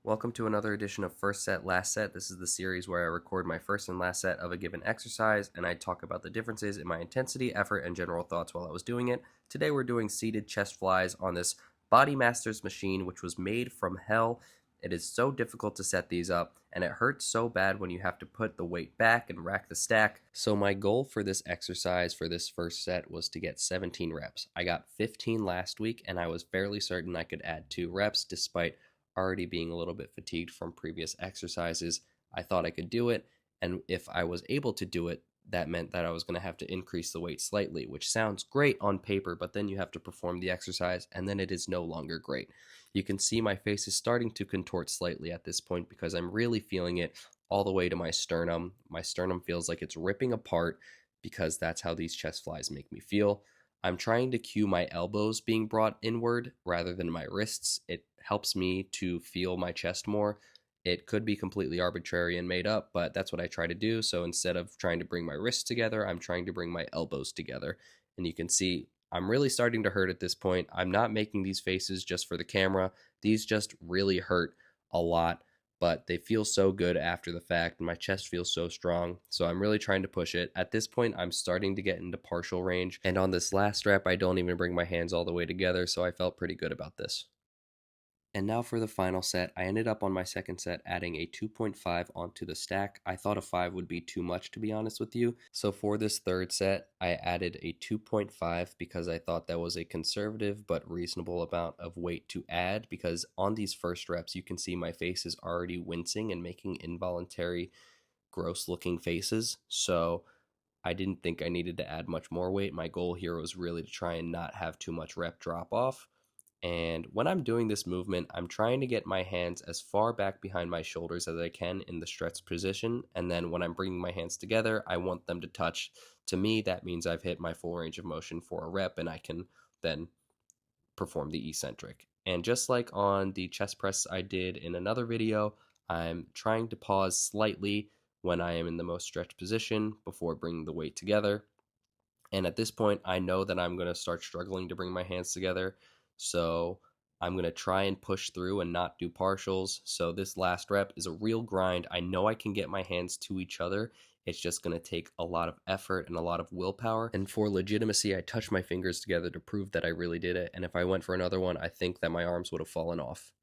Welcome to another edition of First Set, Last Set. This is the series where I record my first and last set of a given exercise, and I talk about the differences in my intensity, effort, and general thoughts while I was doing it. Today we're doing seated chest flies on this Body Masters machine, which was made from hell. It is so difficult to set these up, and it hurts so bad when you have to put the weight back and rack the stack. So my goal for this exercise for this first set was to get 17 reps. I got 15 last week, and I was fairly certain I could add 2 reps despite already being a little bit fatigued from previous exercises. I thought I could do it, and if I was able to do it, that meant that I was going to have to increase the weight slightly, which sounds great on paper, but then you have to perform the exercise, and then it is no longer great. You can see my face is starting to contort slightly at this point because I'm really feeling it all the way to my sternum. My sternum feels like it's ripping apart because that's how these chest flies make me feel. I'm trying to cue my elbows being brought inward rather than my wrists. It helps me to feel my chest more. It could be completely arbitrary and made up, but that's what I try to do. So instead of trying to bring my wrists together, I'm trying to bring my elbows together. And you can see I'm really starting to hurt at this point. I'm not making these faces just for the camera. These just really hurt a lot, but they feel so good after the fact. My chest feels so strong, so I'm really trying to push it. At this point, I'm starting to get into partial range, and on this last rep, I don't even bring my hands all the way together, so I felt pretty good about this. And now for the final set, I ended up on my second set adding a 2.5 onto the stack. I thought a 5 would be too much, to be honest with you. So for this third set, I added a 2.5 because I thought that was a conservative but reasonable amount of weight to add, because on these first reps, you can see my face is already wincing and making involuntary gross looking faces. So I didn't think I needed to add much more weight. My goal here was really to try and not have too much rep drop off. And when I'm doing this movement, I'm trying to get my hands as far back behind my shoulders as I can in the stretched position. And then when I'm bringing my hands together, I want them to touch. To me, that means I've hit my full range of motion for a rep, and I can then perform the eccentric. And just like on the chest press I did in another video, I'm trying to pause slightly when I am in the most stretched position before bringing the weight together. And at this point, I know that I'm going to start struggling to bring my hands together. So I'm going to try and push through and not do partials. So this last rep is a real grind. I know I can get my hands to each other. It's just going to take a lot of effort and a lot of willpower. And for legitimacy, I touched my fingers together to prove that I really did it. And if I went for another one, I think that my arms would have fallen off.